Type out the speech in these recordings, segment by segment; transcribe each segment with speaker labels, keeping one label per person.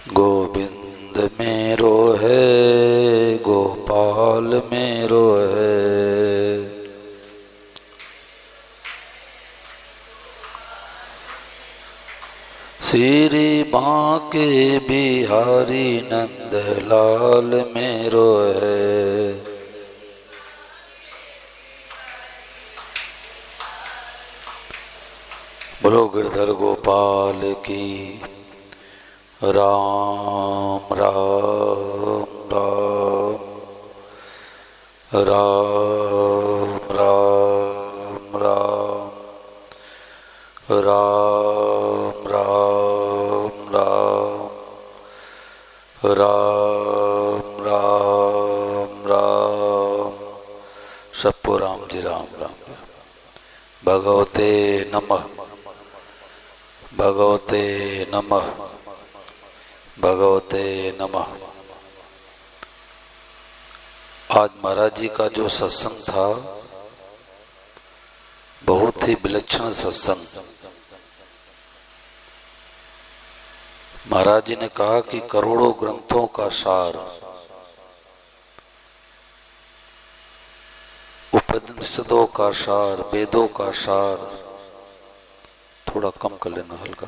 Speaker 1: गोविंद मेरो है, गोपाल मेरो है। श्री बांके बिहारी नंदलाल मेरो है। बोलो गिरधर गोपाल की। राम राम राम राम राम राम राम राम राम राम राम राम। सबको राम जी राम राम। भगवते नमः, भगवते नमः, भगवते नमः। आज महाराज जी का जो सत्संग था बहुत ही विलक्षण सत्संग। महाराज जी ने कहा कि करोड़ों ग्रंथों का सार, उपनिषदों का सार, वेदों का सार, थोड़ा कम कर लेना हल्का,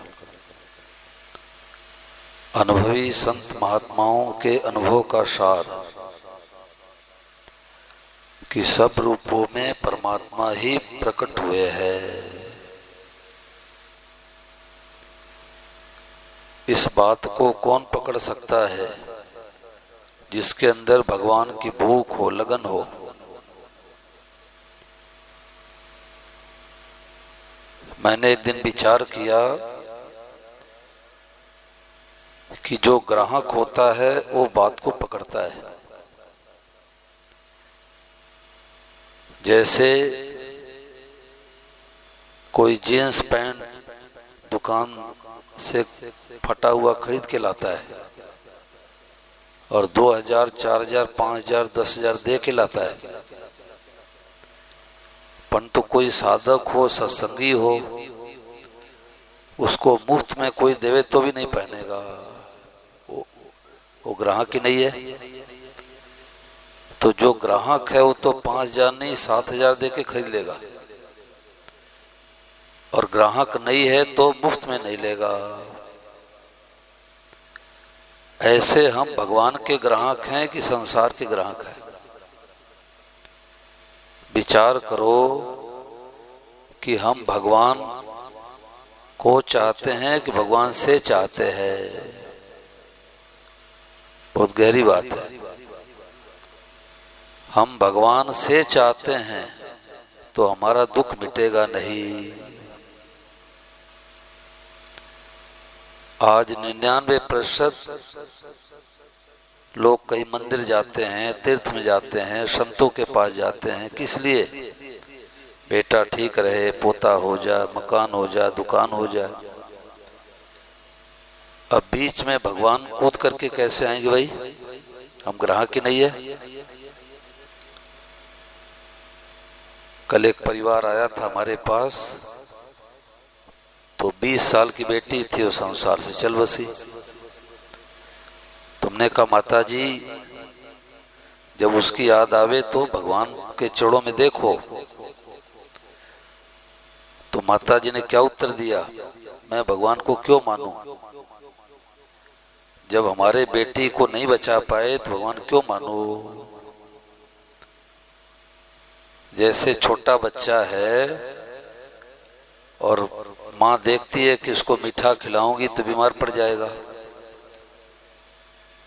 Speaker 1: अनुभवी संत महात्माओं के अनुभव का सार कि सब रूपों में परमात्मा ही प्रकट हुए हैं। इस बात को कौन पकड़ सकता है जिसके अंदर भगवान की भूख हो, लगन हो। मैंने एक दिन विचार किया कि जो ग्राहक होता है वो बात को पकड़ता है। जैसे कोई जींस पैंट दुकान से फटा हुआ खरीद के लाता है और 2000, 4000, 5000, 10,000 दे के लाता है, परंतु कोई साधक हो, सत्संगी हो, उसको मुफ्त में कोई देवे तो भी नहीं पहनेगा। वो ग्राहक ही नहीं है। तो जो ग्राहक है वो तो 5000 नहीं 7000 दे के खरीद लेगा, और ग्राहक नहीं है तो मुफ्त में नहीं लेगा। ऐसे हम भगवान के ग्राहक हैं कि संसार के ग्राहक हैं? विचार करो कि हम भगवान को चाहते हैं कि भगवान से चाहते हैं। बहुत गहरी बात है। हम भगवान से चाहते हैं तो हमारा दुख मिटेगा नहीं। आज 99% लोग कई मंदिर जाते हैं, तीर्थ में जाते हैं, संतों के पास जाते हैं। किस लिए? बेटा ठीक रहे, पोता हो जाए, मकान हो जाए, दुकान हो जाए। अब बीच में भगवान कूद करके कैसे आएंगे भाई? हम ग्राहक ही नहीं है। कल एक परिवार आया था हमारे पास, तो 20 साल की बेटी थी, वो संसार से चल बसी। तुमने कहा माता जी जब उसकी याद आवे तो भगवान के चरणों में देखो। तो माता जी ने क्या उत्तर दिया? मैं भगवान को क्यों मानूं? जब हमारे बेटी को नहीं बचा पाए तो भगवान क्यों मानूं? जैसे छोटा बच्चा है और माँ देखती है कि इसको मीठा खिलाऊंगी तो बीमार पड़ जाएगा,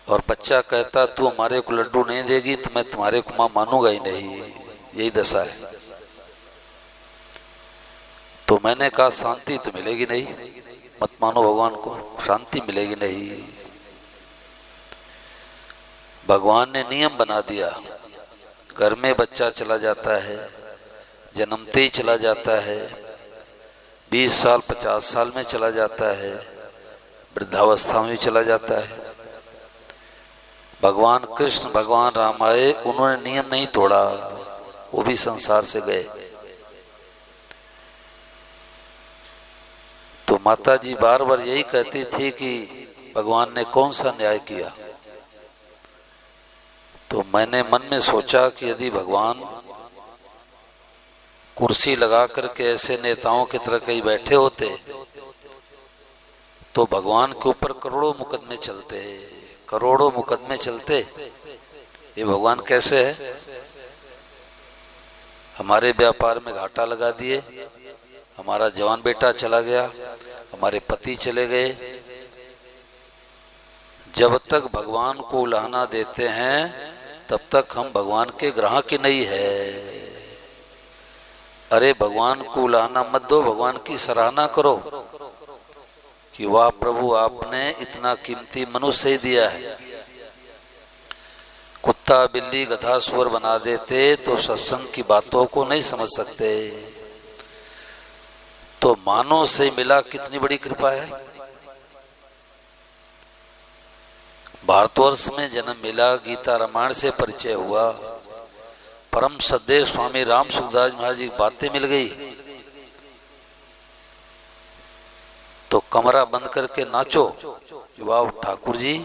Speaker 1: और बच्चा कहता तू हमारे को लड्डू नहीं देगी तो मैं तुम्हारे को माँ मानूंगा ही नहीं। यही दशा है। तो मैंने कहा शांति तो मिलेगी नहीं, मत मानो भगवान को, शांति मिलेगी नहीं। भगवान ने नियम बना दिया, घर में बच्चा चला जाता है, जन्मते ही चला जाता है, 20 साल 50 साल में चला जाता है, वृद्धावस्था में चला जाता है। भगवान कृष्ण, भगवान राम आए, उन्होंने नियम नहीं तोड़ा, वो भी संसार से गए। तो माता जी बार बार यही कहती थी कि भगवान ने कौन सा न्याय किया। तो मैंने मन में सोचा कि यदि भगवान कुर्सी लगा करके ऐसे नेताओं की तरह कहीं बैठे होते तो भगवान के ऊपर करोड़ों मुकदमे चलते, करोड़ों मुकदमे चलते। ये भगवान कैसे है? हमारे व्यापार में घाटा लगा दिए, हमारा जवान बेटा चला गया, हमारे पति चले गए। जब तक भगवान को उलाहना देते हैं तब तक हम भगवान के ग्राहक ही नहीं है। अरे भगवान को उलाहना मत दो, भगवान की सराहना करो कि वाह प्रभु, आपने इतना कीमती मनुष्य ही दिया है। कुत्ता बिल्ली गधा सुअर बना देते तो सत्संग की बातों को नहीं समझ सकते। तो मानव से मिला कितनी बड़ी कृपा है। भारतवर्ष में जन्म मिला, गीता रामायण से परिचय हुआ, परम सद्देव स्वामी राम सुखदास महाराज जी की बातें मिल गई तो कमरा बंद करके नाचो कि वाह ठाकुर जी,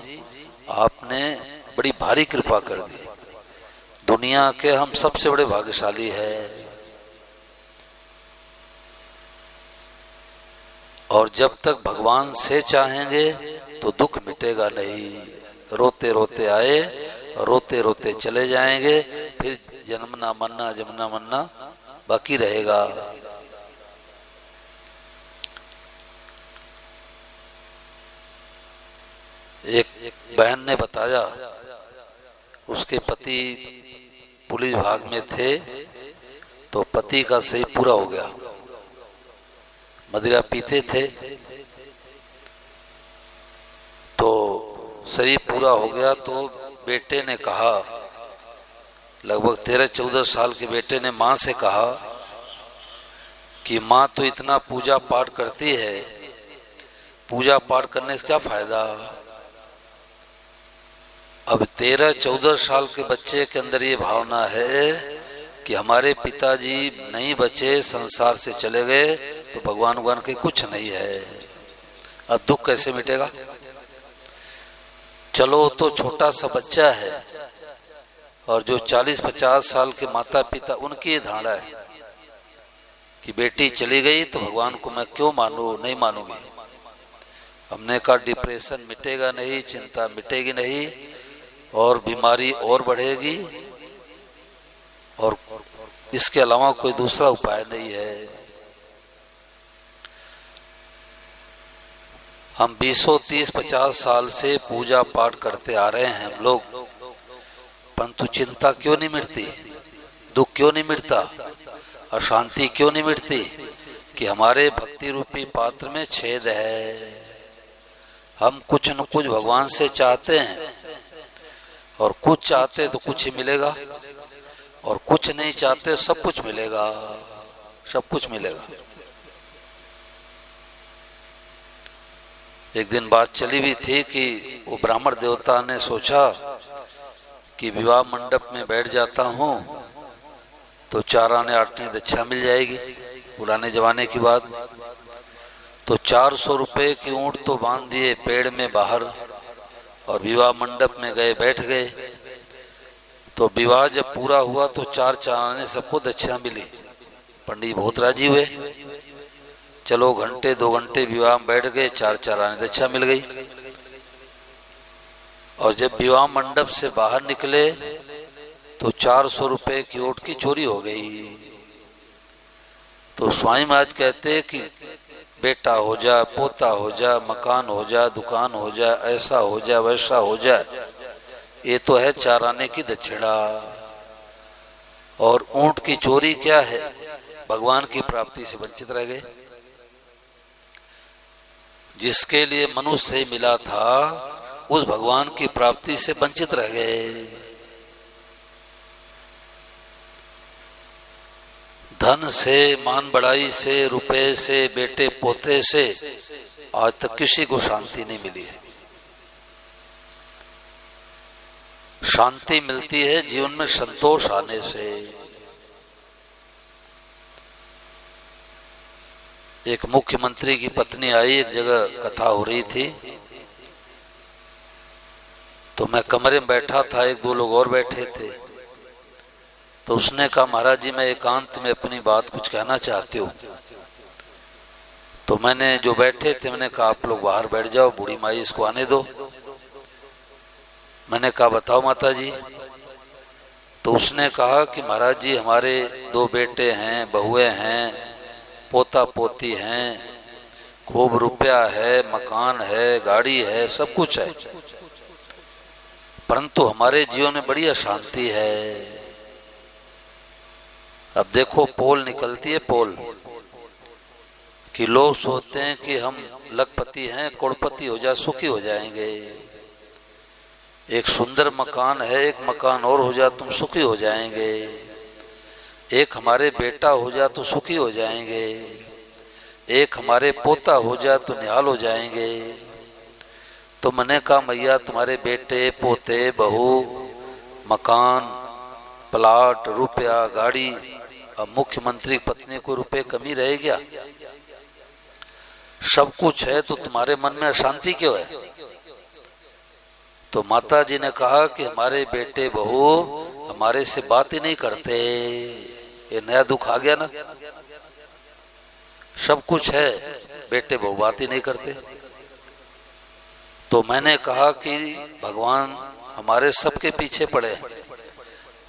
Speaker 1: आपने बड़ी भारी कृपा कर दी, दुनिया के हम सबसे बड़े भाग्यशाली है। और जब तक भगवान से चाहेंगे तो दुख मिटेगा नहीं। रोते रोते आए, रोते रोते चले जाएंगे, फिर जन्मना मरना जमना मरना बाकी रहेगा। एक बहन ने बताया, उसके पति पुलिस विभाग में थे तो पति का सही पूरा हो गया, मदिरा पीते थे तो शरीर पूरा हो गया। तो बेटे ने कहा, लगभग 13-14 साल के बेटे ने माँ से कहा कि माँ तो इतना पूजा पाठ करती है, पूजा पाठ करने से क्या फायदा। अब 13-14 साल के बच्चे के अंदर ये भावना है कि हमारे पिताजी नहीं बचे, संसार से चले गए तो भगवान के कुछ नहीं है। अब दुख कैसे मिटेगा। चलो तो छोटा सा बच्चा है और जो 40-50 साल के माता पिता, उनकी ये धारणा है कि बेटी चली गई तो भगवान को मैं क्यों मानूं, नहीं मानूंगी। हमने कहा डिप्रेशन मिटेगा नहीं, चिंता मिटेगी नहीं और बीमारी और बढ़ेगी और इसके अलावा कोई दूसरा उपाय नहीं है। हम 20-30-50 साल से पूजा पाठ करते आ रहे हैं हम लोग, परंतु चिंता क्यों नहीं मिटती, दुख क्यों नहीं मिटता, अशांति क्यों नहीं मिटती? कि हमारे भक्ति रूपी पात्र में छेद है। हम कुछ न कुछ भगवान से चाहते हैं और कुछ चाहते तो कुछ ही मिलेगा और कुछ नहीं चाहते सब कुछ मिलेगा, सब कुछ मिलेगा। एक दिन बात चली भी थी कि वो ब्राह्मण देवता ने सोचा कि विवाह मंडप में बैठ जाता हूँ तो 4 आने 8 आने दक्षा मिल जाएगी, पुराने जमाने की बात। तो 400 रुपए की ऊंट तो बांध दिए पेड़ में बाहर और विवाह मंडप में गए, बैठ गए। तो विवाह जब पूरा हुआ तो 4 आने सबको दक्षा मिली। पंडित बहुत राजी हुए, चलो घंटे 2 घंटे विवाह में बैठ गए, 4 आने दक्षा मिल गई। और जब विवाह मंडप से बाहर निकले तो 400 रुपए की ऊंट की चोरी हो गई। तो स्वामी महाराज कहते कि बेटा हो जा, पोता हो जा, मकान हो जा, दुकान हो जा, ऐसा हो जा, वैसा हो जा, ये तो है 4 आने की दक्षिणा। और ऊंट की चोरी क्या है, भगवान की प्राप्ति से वंचित रह गए। जिसके लिए मनुष्य से मिला था उस भगवान की प्राप्ति से वंचित रह गए। धन से, मान बढ़ाई से, रुपए से, बेटे पोते से आज तक किसी को शांति नहीं मिली है। शांति मिलती है जीवन में संतोष आने से। एक मुख्यमंत्री की पत्नी आई, एक जगह कथा हो रही थी तो मैं कमरे में बैठा था, एक दो लोग और बैठे थे। तो उसने कहा महाराज जी मैं एकांत में अपनी बात कुछ कहना चाहती हूँ। तो मैंने जो बैठे थे मैंने कहा आप लोग बाहर बैठ जाओ, बूढ़ी माई इसको आने दो। मैंने कहा बताओ माता जी। तो उसने कहा कि महाराज जी हमारे 2 बेटे हैं, बहुएं हैं, पोता पोती हैं, खूब रुपया है, मकान है, गाड़ी है, सब कुछ है, परंतु हमारे जीवन में बड़ी अशांति है। अब देखो पोल निकलती है, पोल कि लोग सोचते हैं कि हम लखपति हैं, करोड़पति हो जाए, सुखी हो जाएंगे। एक सुंदर मकान है, एक मकान और हो जाए तुम सुखी हो जाएंगे। एक हमारे बेटा हो जाए तो सुखी हो जाएंगे। एक हमारे पोता हो जाए तो निहाल हो जाएंगे। तो मैंने कहा मैया तुम्हारे बेटे पोते बहू मकान प्लाट रुपया गाड़ी, अब मुख्यमंत्री पत्नी को रुपए कमी रह गया? सब कुछ है तो तुम्हारे मन में अशांति क्यों है? तो माता जी ने कहा कि हमारे बेटे बहू हमारे से बात ही नहीं करते। ये नया दुख आ गया ना। सब कुछ है, बेटे बहू बात ही नहीं करते। तो मैंने कहा कि भगवान हमारे सबके पीछे पड़े हैं।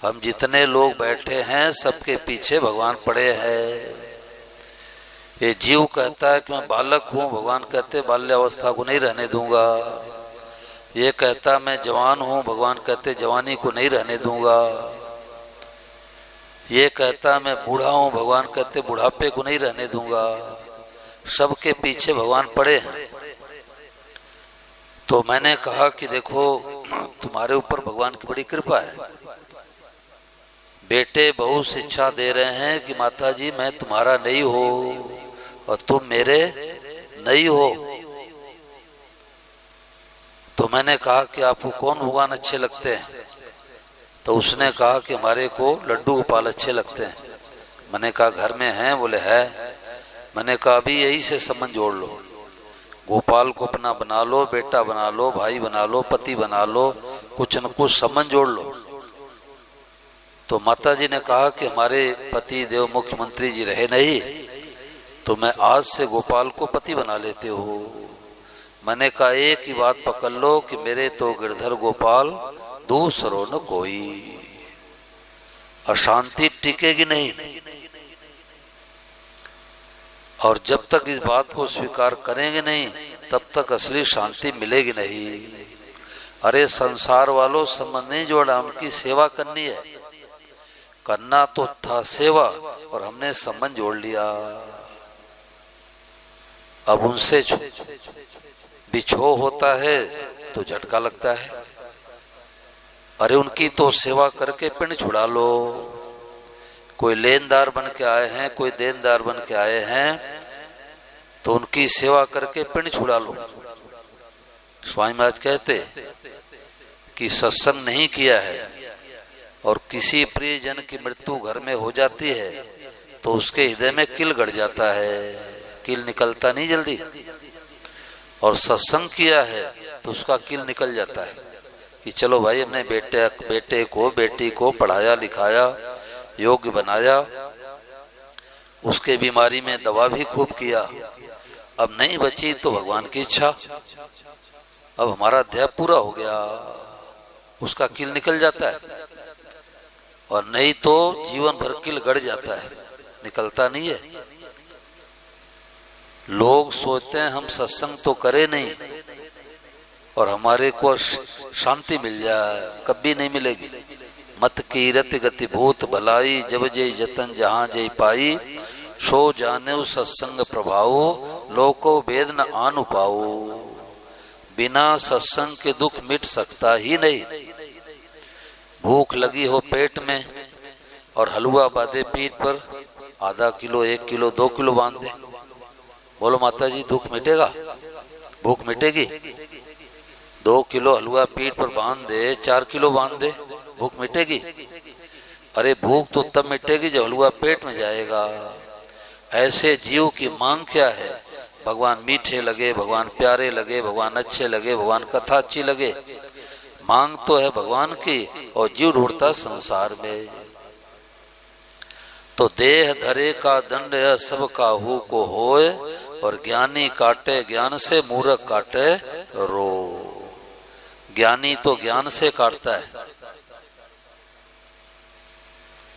Speaker 1: हम जितने लोग बैठे हैं सबके पीछे भगवान पड़े हैं। ये जीव कहता है कि मैं बालक हूँ, भगवान कहते बाल्यावस्था को नहीं रहने दूंगा। ये कहता मैं जवान हूँ, भगवान कहते जवानी को नहीं रहने दूंगा। ये कहता मैं बूढ़ा हूँ, भगवान कहते बुढ़ापे को नहीं रहने दूंगा। सबके पीछे भगवान पड़े हैं। तो मैंने कहा कि देखो तुम्हारे ऊपर भगवान की बड़ी कृपा है। बेटे बहू शिक्षा दे रहे हैं कि माता जी मैं तुम्हारा नहीं हो और तुम मेरे नहीं हो। तो मैंने कहा कि आपको कौन भगवान अच्छे लगते हैं? तो उसने कहा कि हमारे को लड्डू गोपाल अच्छे लगते हैं। मैंने कहा घर में हैं? बोले है। मैंने कहा अभी यही से संबंध जोड़ लो, गोपाल को अपना बना लो, बेटा बना लो, भाई बना लो, पति बना लो, कुछ न कुछ संबंध जोड़ लो। तो माता जी ने कहा कि हमारे पति देव मुख्यमंत्री जी रहे नहीं, तो मैं आज से गोपाल को पति बना लेते हो। मैंने कहा एक ही बात पकड़ लो कि मेरे तो गिरधर गोपाल दूसरो न कोई। अशांति टिकेगी नहीं। और जब तक इस बात को स्वीकार करेंगे नहीं तब तक असली शांति मिलेगी नहीं। अरे संसार वालों संबंध नहीं जोड़ा, उनकी सेवा करनी है। करना तो था सेवा और हमने संबंध जोड़ लिया। अब उनसे बिछो होता है तो झटका लगता है। अरे उनकी तो सेवा करके पिंड छुड़ा लो। कोई लेनदार बन के आए हैं, कोई देनदार बन के आए हैं, तो उनकी सेवा करके पिंड छुड़ा लो। स्वामी महाराज कहते कि सत्संग नहीं किया है और किसी प्रियजन की मृत्यु घर में हो जाती है तो उसके हृदय में किल गड़ जाता है, किल निकलता नहीं जल्दी। और सत्संग किया है तो उसका किल निकल जाता है कि चलो भाई हमने बेटे को बेटी को पढ़ाया लिखाया, योग्य बनाया, उसके बीमारी में दवा भी खूब किया। अब नहीं बची तो भगवान की इच्छा, अब हमारा अध्याय पूरा हो गया, उसका किल निकल जाता है। और नहीं तो जीवन भर किल गड़ जाता है, निकलता नहीं है। लोग सोचते हैं हम सत्संग तो करे नहीं और हमारे को शांति मिल जाए, कभी नहीं मिलेगी। मत कीरत गति भूत भलाई, जब जय जतन जहां जय पाई, सो जाने सत्संग प्रभाव, लोको वेद न आनु पाओ। बिना सत्संग के दुख मिट सकता ही नहीं। भूख लगी हो पेट में और हलवा बांधे पीठ पर, आधा किलो 1 किलो 2 किलो बांध दे, बोलो माता जी दुख मिटेगा? भूख मिटेगी? 2 किलो हलवा पीठ पर बांध दे, 4 किलो बांध दे, भूख मिटेगी? अरे भूख तो तब मिटेगी जब हलवा पेट में जाएगा। ऐसे जीव की मांग क्या है? भगवान मीठे लगे, भगवान प्यारे लगे, भगवान अच्छे लगे, भगवान कथा अच्छी लगे। मांग तो है भगवान की और जीव ढूंढता संसार में। तो देह धरे का दंड है सब काहू को होए, और ज्ञानी काटे ज्ञान से मूर्ख काटे रो। ज्ञानी तो ज्ञान से काटता है।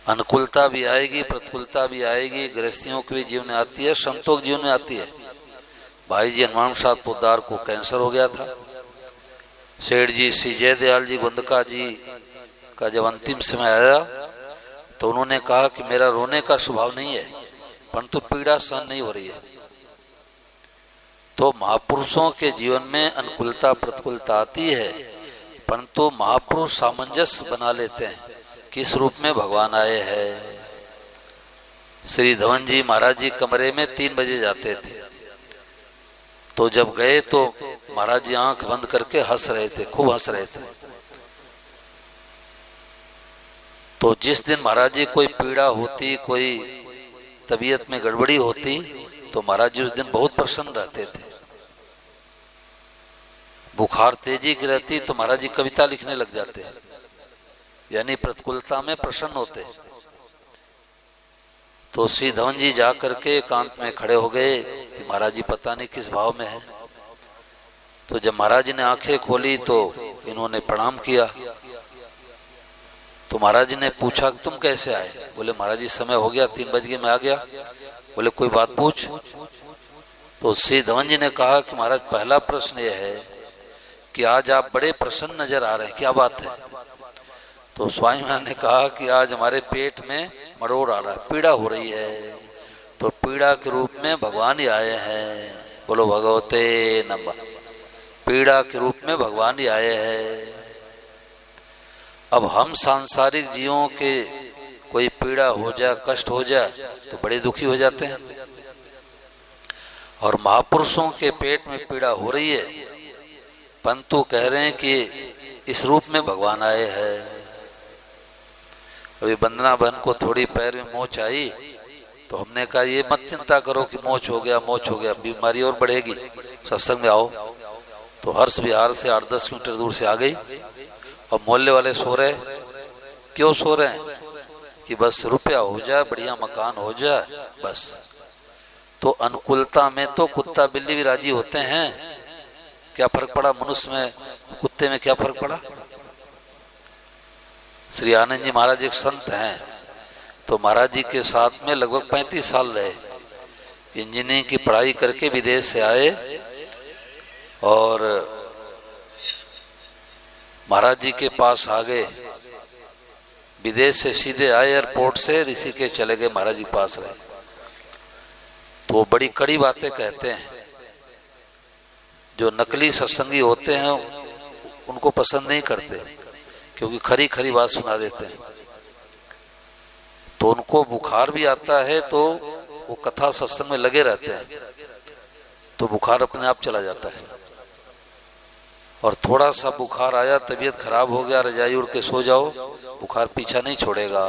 Speaker 1: अनुकूलता भी आएगी, प्रतिकूलता भी आएगी, गृहस्थियों के भी जीवन में आती है, संतों के जीवन में आती है। भाई जी हनुमान प्रसाद पोद्दार को कैंसर हो गया था। सेठ जी श्री जयदयाल जी गुंदका जी का जब अंतिम समय आया तो उन्होंने कहा कि मेरा रोने का स्वभाव नहीं है, परंतु पीड़ा सहन नहीं हो रही है। तो महापुरुषों के जीवन में अनुकूलता प्रतिकूलता आती है, परंतु महापुरुष सामंजस्य बना लेते हैं किस रूप में भगवान आए हैं। श्री धवन जी महाराज जी कमरे में 3 बजे जाते थे, तो जब गए तो महाराज जी आंख बंद करके हंस रहे थे, खूब हंस रहे थे। तो जिस दिन महाराज जी कोई पीड़ा होती, कोई तबीयत में गड़बड़ी होती, तो महाराज जी उस दिन बहुत प्रसन्न रहते थे। बुखार तेजी की रहती तो महाराज जी कविता लिखने लग जाते, यानी प्रतिकूलता में प्रसन्न होते। तो श्री धवन जी जा करके एकांत में खड़े हो गए कि महाराज जी पता नहीं किस भाव में है। तो जब महाराज जी ने आंखें खोली तो इन्होंने प्रणाम किया। तो महाराज जी ने पूछा कि तुम कैसे आए? बोले महाराज जी समय हो गया, 3 बज गए, मैं आ गया। बोले कोई बात पूछ। तो श्री धवन जी ने कहा कि महाराज पहला प्रश्न यह है कि आज आप बड़े प्रसन्न नजर आ रहे हैं, क्या बात है? तो स्वामी महाराज ने कहा कि आज हमारे पेट में मरोड़ आ रहा है, पीड़ा हो रही है, तो पीड़ा के रूप में भगवान ही आए हैं। बोलो भगवते नमः। पीड़ा के रूप में भगवान ही आए हैं। अब हम सांसारिक जीवों के कोई पीड़ा हो जाए, कष्ट हो जाए तो बड़े दुखी हो जाते हैं, और महापुरुषों के पेट में पीड़ा हो रही है, परंतु कह रहे हैं कि इस रूप में भगवान आए हैं। अभी वंदना बहन को थोड़ी पैर में मोच आई तो हमने कहा ये मत चिंता करो कि मोच हो गया, मोच हो गया, बीमारी और बढ़ेगी, सत्संग में आओ। तो हर्ष विहार से 8-10 किलोमीटर दूर से आ गई, और मोहल्ले वाले सो रहे। क्यों सो रहे हैं? कि बस रुपया हो जाए, बढ़िया मकान हो जाए, बस। तो अनुकूलता में तो कुत्ता बिल्ली भी राजी होते हैं। क्या फर्क पड़ा मनुष्य में, कुत्ते में क्या फर्क पड़ा? श्री आनंद जी महाराज एक संत हैं, तो महाराज जी के साथ में लगभग 35 साल रहे। इंजीनियरिंग की पढ़ाई करके विदेश से आए, और महाराज जी के पास आ गए। विदेश से सीधे आए, एयरपोर्ट से ऋषिकेश चले गए, महाराज जी के पास रहे। तो वो बड़ी कड़ी बातें कहते हैं। जो नकली सत्संगी होते हैं उनको पसंद नहीं करते, क्योंकि खरी खरी बात सुना देते हैं। तो उनको बुखार भी आता है तो वो कथा सत्संग में लगे रहते हैं, तो बुखार अपने आप चला जाता है। और थोड़ा सा बुखार आया, तबीयत खराब हो गया, रजाई उड़ के सो जाओ, बुखार पीछा नहीं छोड़ेगा।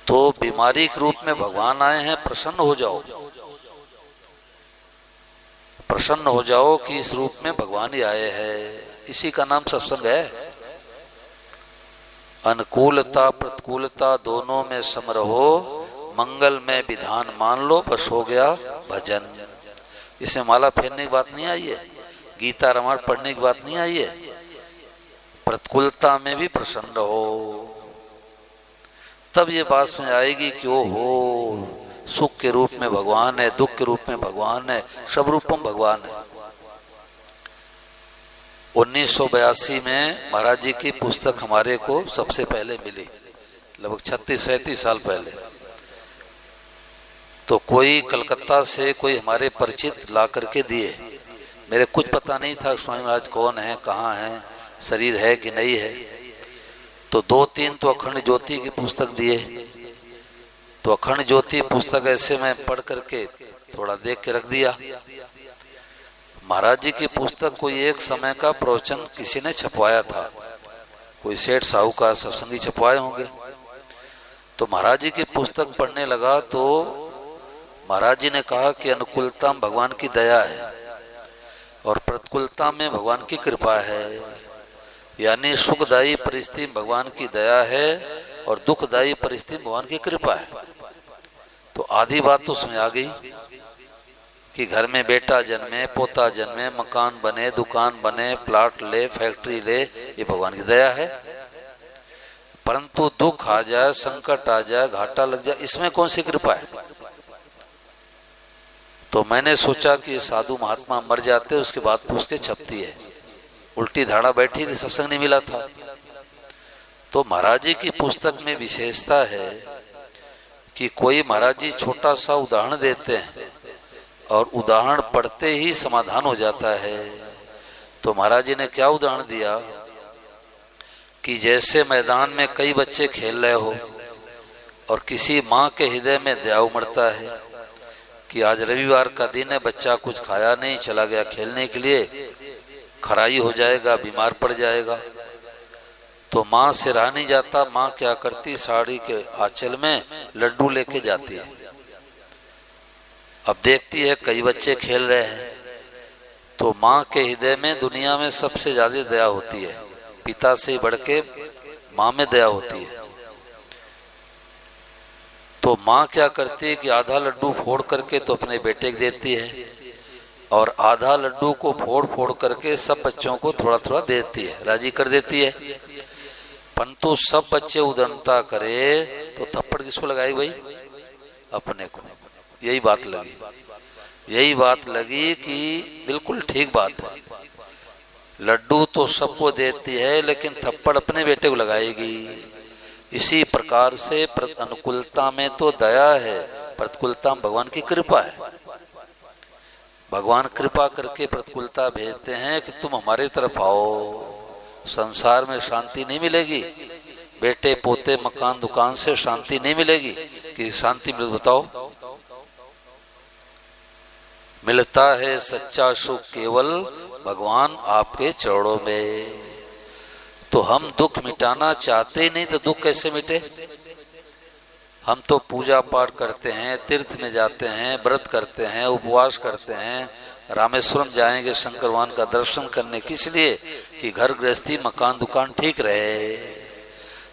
Speaker 1: तो बीमारी के रूप में भगवान आए हैं, प्रसन्न हो जाओ, प्रसन्न हो जाओ कि इस रूप में भगवान ही आए हैं। इसी का नाम सत्संग है। अनुकूलता प्रतिकूलता दोनों में सम रहो, मंगल में विधान मान लो, बस हो गया भजन। इसमें माला फेरने की बात नहीं आई है, गीता रामायण पढ़ने की बात नहीं आई है। प्रतिकूलता में भी प्रसन्न हो, तब ये बात समझ आएगी कि ओ हो, सुख के रूप में भगवान है, दुख के रूप में भगवान है, सब रूपों में भगवान है। 1982 में महाराज जी की पुस्तक हमारे को सबसे पहले मिली, लगभग 36-37 साल पहले। तो कोई कलकत्ता से कोई हमारे परिचित ला करके दिए। मेरे कुछ पता नहीं था स्वामी महाराज कौन है, कहाँ है, शरीर है कि नहीं है। तो 2-3 तो अखंड ज्योति की पुस्तक दिए। तो अखंड ज्योति पुस्तक ऐसे मैं पढ़ करके थोड़ा देख के रख दिया। महाराज जी की पुस्तक कोई एक समय का प्रवचन किसी ने छपवाया था, कोई सेठ साहूकार सत्संगी छपवाए होंगे। तो महाराज जी की पुस्तक पढ़ने लगा तो महाराज जी ने कहा कि अनुकूलता भगवान की दया है, और प्रतिकूलता में भगवान की कृपा है, यानी सुखदायी परिस्थिति में भगवान की दया है और दुखदायी परिस्थिति में भगवान की कृपा है। तो आधी बात तो उसमें आ गई कि घर में बेटा जन्मे, पोता जन्मे, मकान बने, दुकान बने, प्लाट ले, फैक्ट्री ले, ये भगवान की दया है। परंतु दुख आ जाए, संकट आ जाए, घाटा लग जाए, इसमें कौन सी कृपा है? तो मैंने सोचा कि साधु महात्मा मर जाते, उसके बाद पूछ के छपती है। उल्टी धाड़ा बैठी थी, सत्संग नहीं मिला था। तो महाराज जी की पुस्तक में विशेषता है कि कोई महाराज जी छोटा सा उदाहरण देते हैं और उदाहरण पढ़ते ही समाधान हो जाता है। तो महाराज जी ने क्या उदाहरण दिया कि जैसे मैदान में कई बच्चे खेल रहे हो और किसी माँ के हृदय में दया उमड़ता है कि आज रविवार का दिन है, बच्चा कुछ खाया नहीं, चला गया खेलने के लिए, खराई हो जाएगा, बीमार पड़ जाएगा। तो माँ से रहा नहीं जाता, माँ क्या करती, साड़ी के आंचल में लड्डू लेके जाती है। अब देखती है कई बच्चे खेल रहे हैं, तो माँ के हृदय में दुनिया में सबसे ज्यादा दया होती है, पिता से बढ़ के माँ में दया होती है। तो माँ क्या करती है कि आधा लड्डू फोड़ करके तो अपने बेटे को देती है और आधा लड्डू को फोड़ फोड़ करके सब बच्चों को थोड़ा थोड़ा देती है, राजी कर देती है। परंतु सब बच्चे उदंडता करे तो थप्पड़ किसको लगाई भाई? अपने को। यही बात लगी कि बिल्कुल ठीक बात है, लड्डू तो सबको देती है लेकिन थप्पड़ अपने बेटे को लगाएगी। इसी प्रकार से अनुकूलता में तो दया है, प्रतिकूलता में भगवान की कृपा है। भगवान कृपा करके प्रतिकूलता भेजते हैं कि तुम हमारी तरफ आओ। संसार में शांति नहीं मिलेगी, बेटे पोते मकान दुकान से शांति नहीं मिलेगी। कि शांति मिले बताओ? मिलता है सच्चा सुख केवल भगवान आपके चरणों में। तो हम दुख मिटाना चाहते ही नहीं तो दुख कैसे मिटे? हम तो पूजा पाठ करते हैं, तीर्थ में जाते हैं, व्रत करते हैं, उपवास करते हैं, रामेश्वरम जाएंगे शंकर भगवान का दर्शन करने, किस लिए? कि घर गृहस्थी मकान दुकान ठीक रहे।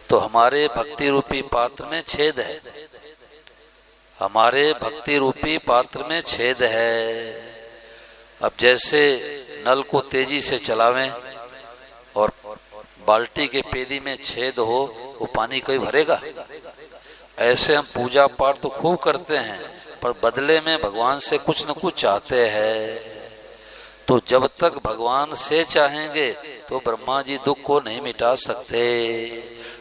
Speaker 1: तो हमारे भक्ति रूपी पात्र में छेद है, हमारे भक्ति रूपी पात्र में छेद है। अब जैसे नल को तेजी से चलावें और बाल्टी के पेली में छेद हो, वो पानी कोई भरेगा? ऐसे हम पूजा पाठ तो खूब करते हैं पर बदले में भगवान से कुछ न कुछ चाहते हैं। तो जब तक भगवान से चाहेंगे तो ब्रह्मा जी दुख को नहीं मिटा सकते,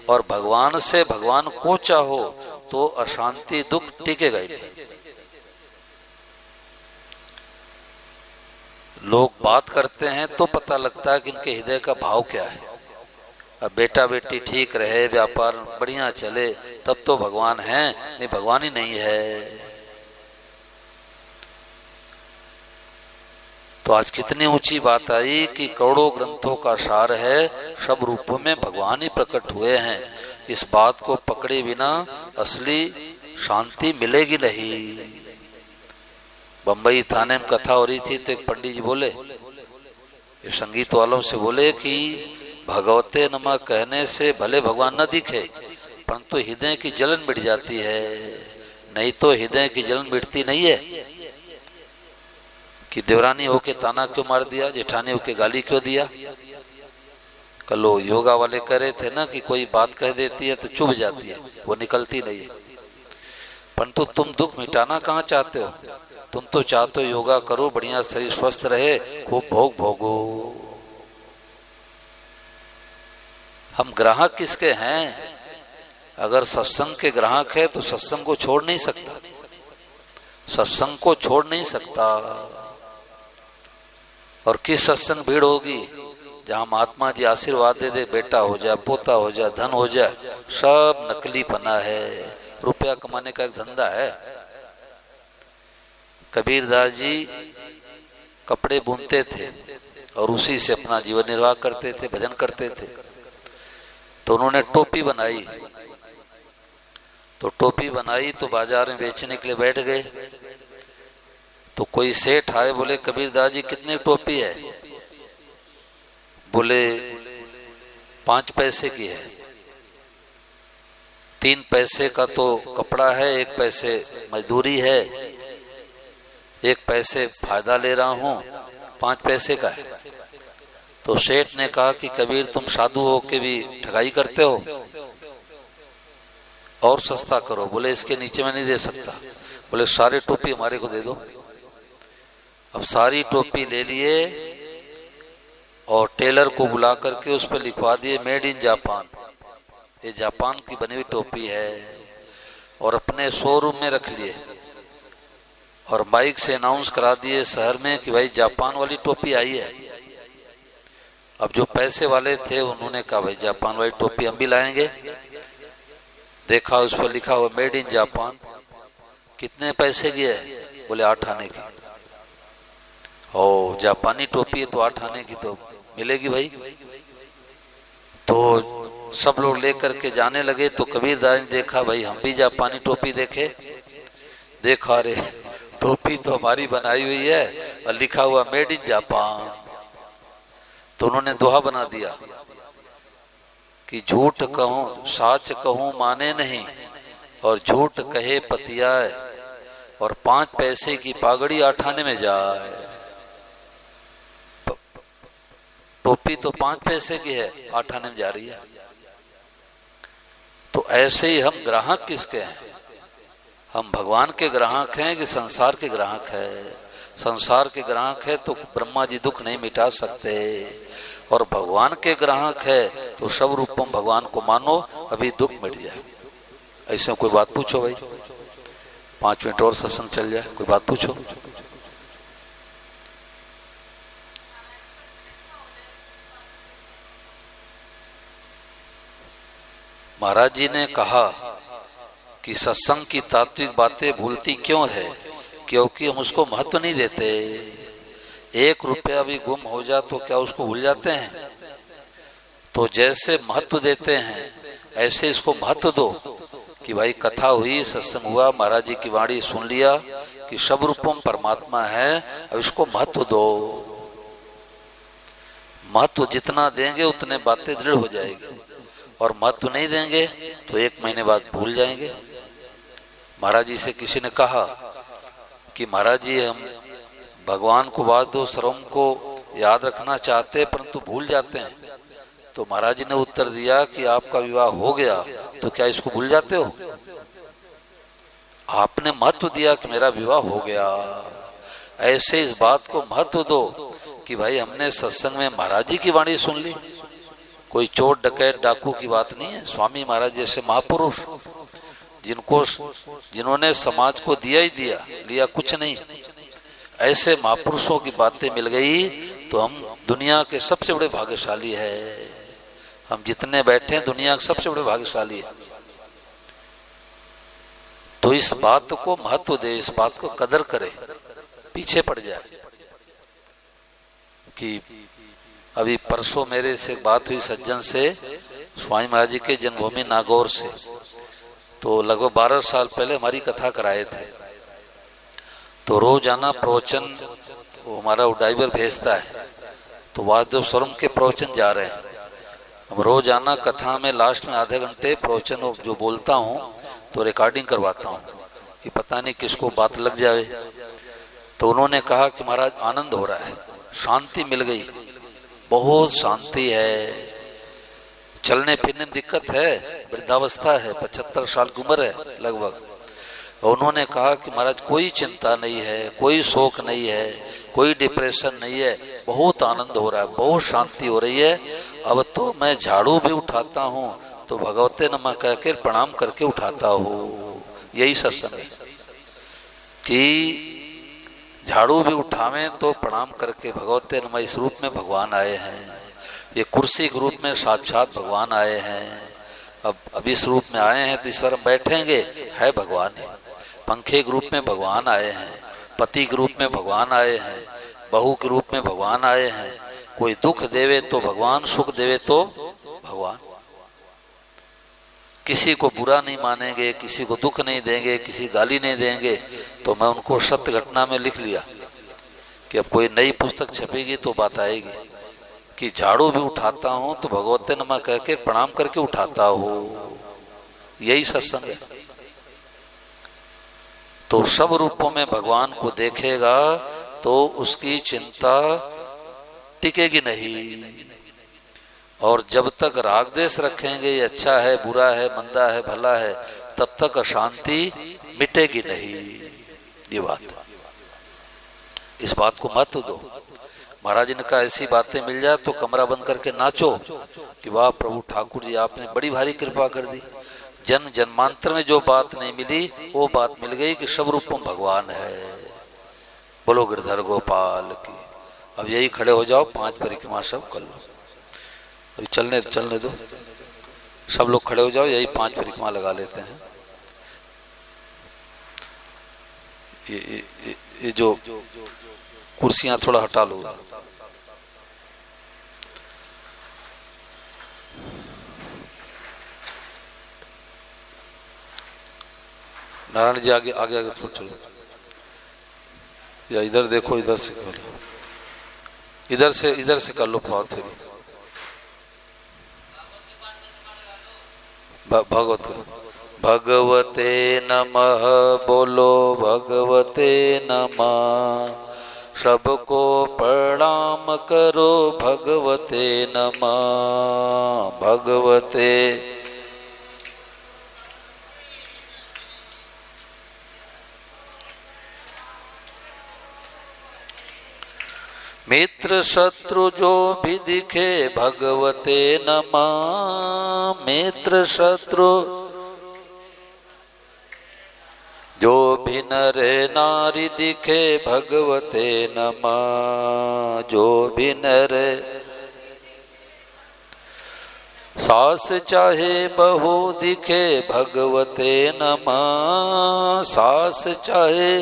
Speaker 1: और भगवान से भगवान को चाहो तो अशांति दुख टिकेगा ही नहीं। लोग बात करते हैं तो पता लगता है कि इनके हृदय का भाव क्या है। अब बेटा बेटी ठीक रहे, व्यापार बढ़िया चले, तब तो भगवान है, नहीं भगवान ही नहीं है। तो आज कितनी ऊंची बात आई कि करोड़ों ग्रंथों का सार है, सब रूपों में भगवान ही प्रकट हुए हैं। इस बात को पकड़े बिना असली शांति मिलेगी नहीं। बंबई थाने में कथा हो रही थी तो एक पंडित जी बोले, ये संगीत वालों से बोले कि भगवते नमः कहने से भले भगवान न दिखे परंतु हृदय की जलन मिट जाती है, नहीं तो हृदय की जलन मिटती नहीं है। कि देवरानी होके ताना क्यों मार दिया, जेठानी होके गाली क्यों दिया? कलो योगा वाले कह रहे थे ना कि कोई बात कह देती है तो चुभ जाती है, वो निकलती नहीं है। परंतु तुम दुख मिटाना कहाँ चाहते हो? तुम तो चाहते हो योगा करो, बढ़िया शरीर स्वस्थ रहे, खूब भोग भोगो। हम ग्राहक किसके हैं? अगर सत्संग के ग्राहक है तो सत्संग को छोड़ नहीं सकता, सत्संग को छोड़ नहीं सकता। और किस सत्संग भीड़ होगी जहां महात्मा जी आशीर्वाद दे दे, बेटा हो जाए, पोता हो जाए, धन हो जाए, सब नकली पना है, रुपया कमाने का एक धंधा है। कबीरदास जी कपड़े बुनते थे और उसी से अपना जीवन निर्वाह करते थे, भजन करते थे। तो उन्होंने टोपी बनाई, तो टोपी बनाई तो बाजार में बेचने के लिए बैठ गए। तो कोई सेठ आए, बोले कबीरदास जी कितनी टोपी है? बोले 5 पैसे की है। 3 पैसे का तो कपड़ा है, 1 पैसे मजदूरी है, 1 पैसे फायदा ले रहा हूं, 5 पैसे का है। तो सेठ ने कहा कि कबीर तुम साधु हो के भी ठगाई करते हो, और सस्ता करो। बोले इसके नीचे में नहीं दे सकता। बोले सारी टोपी हमारे को दे दो। अब सारी टोपी ले लिए और टेलर को बुला करके उस पर लिखवा दिए मेड इन जापान, ये जापान की बनी हुई टोपी है, और अपने शोरूम में रख लिए और माइक से अनाउंस करा दिए शहर में कि भाई जापान वाली टोपी आई है। अब जो पैसे वाले थे उन्होंने कहा भाई जापान वाली टोपी हम भी लाएंगे। देखा उस पर लिखा हुआ मेड इन जापान। कितने पैसे की है? बोले 8 आने की। ओ जापानी टोपी है तो 8 आने की तो मिलेगी भाई। तो सब लोग लेकर के जाने लगे। तो कबीरदास ने देखा भाई हम भी जापानी टोपी देखे, देखा रे टोपी तो हमारी बनाई हुई है और लिखा हुआ मेड इन जापान। तो उन्होंने दोहा बना दिया कि झूठ कहूं साच कहूं माने नहीं, और झूठ कहे पतियाए, और 5 पैसे की पागड़ी 8 आने में जाए। टोपी तो 5 पैसे की है, 8 आने में जा रही है। तो ऐसे ही हम ग्राहक किसके हैं? हम भगवान के ग्राहक हैं कि संसार के ग्राहक है? संसार के ग्राहक है तो ब्रह्मा जी दुख नहीं मिटा सकते, और भगवान के ग्राहक है तो सब रूपम भगवान को मानो, अभी दुख मिट जाए। ऐसे कोई बात पूछो भाई, 5 मिनट और सत्संग चल जाए, कोई बात पूछो। महाराज जी ने कहा कि सत्संग की तात्विक बातें भूलती क्यों है? क्योंकि हम उसको महत्व नहीं देते। 1 रुपया भी गुम हो जा तो क्या उसको भूल जाते हैं? तो जैसे महत्व देते हैं ऐसे इसको महत्व दो कि भाई कथा हुई, सत्संग हुआ, महाराज जी की वाणी सुन लिया कि सब रूपम परमात्मा है, अब इसको महत्व दो। महत्व जितना देंगे उतने बातें दृढ़ हो जाएगी, और महत्व नहीं देंगे तो 1 महीने बाद भूल जाएंगे। महाराज जी से किसी ने कहा कि महाराज जी हम भगवान को वासुदेव सर्वम को याद रखना चाहते परंतु भूल जाते हैं। तो महाराज जी ने उत्तर दिया कि आपका विवाह हो गया तो क्या इसको भूल जाते हो? आपने महत्व दिया कि मेरा विवाह हो गया। ऐसे इस बात को महत्व दो कि भाई हमने सत्संग में महाराज जी की वाणी सुन ली, कोई चोर डकैत डाकू की बात नहीं है। स्वामी महाराज जैसे महापुरुष जिन्होंने समाज को दिया ही दिया, लिया कुछ नहीं, ऐसे महापुरुषों की बातें मिल गई तो हम दुनिया के सबसे बड़े भाग्यशाली है। हम जितने बैठे हैं दुनिया के सबसे बड़े भाग्यशाली है। तो इस बात को महत्व दे, इस बात को कदर करे, पीछे पड़ जाए। कि अभी परसों मेरे से बात हुई सज्जन से, स्वामी महाराज जी के जन्मभूमि नागौर से। तो लगभग 12 साल पहले हमारी कथा कराए थे। तो रोजाना प्रवचन वो हमारा ड्राइवर भेजता है, तो वासुदेव स्वरूप के प्रवचन जा रहे हैं। हम रोजाना कथा में लास्ट में आधे घंटे प्रवचन जो बोलता हूँ तो रिकॉर्डिंग करवाता हूँ कि पता नहीं किसको बात लग जाए। तो उन्होंने कहा कि महाराज आनंद हो रहा है, शांति मिल गई, बहुत शांति है, चलने फिरने में दिक्कत है, वृद्धावस्था है, 75 साल की उम्र है लगभग। उन्होंने कहा कि महाराज कोई चिंता नहीं है, कोई शोक नहीं है, कोई डिप्रेशन नहीं है, बहुत आनंद हो रहा है, बहुत शांति हो रही है। अब तो मैं झाड़ू भी उठाता हूँ तो भगवते नमः कहकर प्रणाम करके उठाता हूँ। यही सत्संग है कि झाड़ू भी उठावे तो प्रणाम करके भगवते नमः। इस रूप में भगवान आए हैं, ये कुर्सी के रूप में साक्षात भगवान आए हैं। अब इस रूप में आए हैं तो इस पर हम बैठेंगे, है भगवान है। पंखे के रूप में भगवान आए हैं, पति के रूप में भगवान आए हैं, बहू के रूप में भगवान आए हैं। कोई दुख देवे तो भगवान, सुख देवे तो भगवान। किसी को बुरा नहीं मानेंगे, किसी को दुख नहीं देंगे, किसी गाली नहीं देंगे। तो मैं उनको सत्य घटना में लिख लिया कि अब कोई नई पुस्तक छपेगी तो बात आएगी कि झाड़ू भी उठाता हूं तो भगवते नमः कह के प्रणाम करके उठाता हूं। यही सत्संग है। तो सब रूपों में भगवान को देखेगा तो उसकी चिंता टिकेगी नहीं। और जब तक राग द्वेष रखेंगे, ये अच्छा है, बुरा है, मंदा है, भला है, तब तक अशांति मिटेगी नहीं। ये बात, इस बात को मत दो। महाराज जी ने कहा ऐसी बातें मिल जाए तो कमरा बंद करके नाचो कि वाह प्रभु ठाकुर जी आपने बड़ी भारी कृपा कर दी। जन्म जन्मांतर में जो बात नहीं मिली वो बात मिल गई कि सब रूपों भगवान है। बोलो गिरधर गोपाल की। अब यही खड़े हो जाओ, 5 परिक्रमा सब कर लो। अभी चलने दो, सब लोग खड़े हो जाओ, यही 5 परिक्रमा लगा लेते हैं। ये जो कुर्सियां थोड़ा हटा लो। नारायण जी आगे आगे आगे थोड़ा चलो, या इधर देखो, इधर से कर लो, इधर से कर लो बहुत है। भगवते नमः, बोलो भगवते नमः। सबको प्रणाम करो भगवते नमः। भगवते मित्र शत्रु जो भी दिखे भगवते नमः। मित्र शत्रु जो भी नर नारी दिखे भगवते नमः। जो भी नर सास चाहे बहू दिखे भगवते नमः। सास चाहे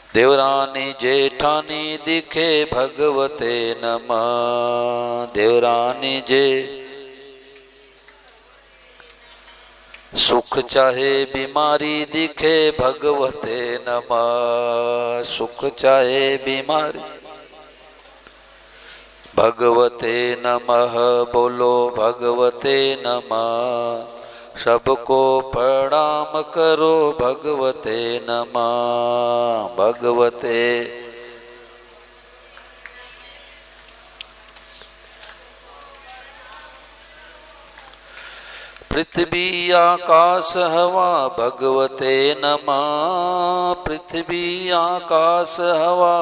Speaker 1: देवरानी जेठानी दिखे भगवते नमः। देवरानी जे सुख चाहे बीमारी दिखे भगवते नमः। सुख चाहे बीमारी भगवते नमः। बोलो भगवते नमः। सबको प्रणाम करो भगवते नमः। भगवते पृथ्वी आकाश हवा भगवते नमः। पृथ्वी आकाश हवा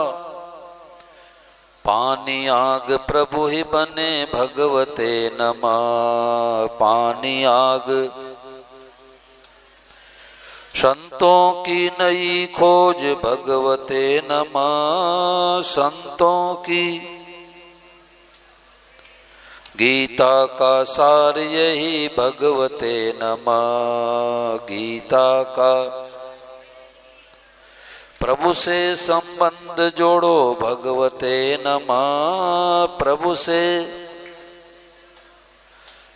Speaker 1: पानी आग प्रभु ही बने भगवते नमः। पानी आग संतों की नई खोज भगवते नमः। संतों की गीता का सार यही भगवते नमः। गीता का प्रभु से संबंध जोड़ो भगवते नमः। प्रभु से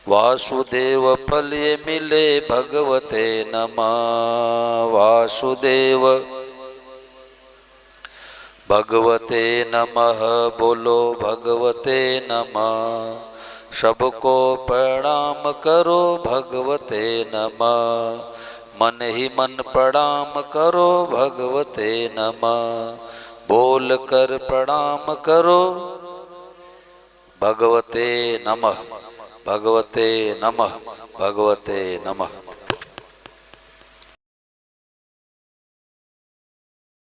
Speaker 1: वासुदेव फल ये मिले भगवते नमः। वासुदेव भगवते नमः। बोलो भगवते नमः। सबको प्रणाम करो भगवते नमः। मन ही मन प्रणाम करो भगवते नमः। बोल कर प्रणाम करो भगवते नमः। भगवते नमः। भगवते नमः।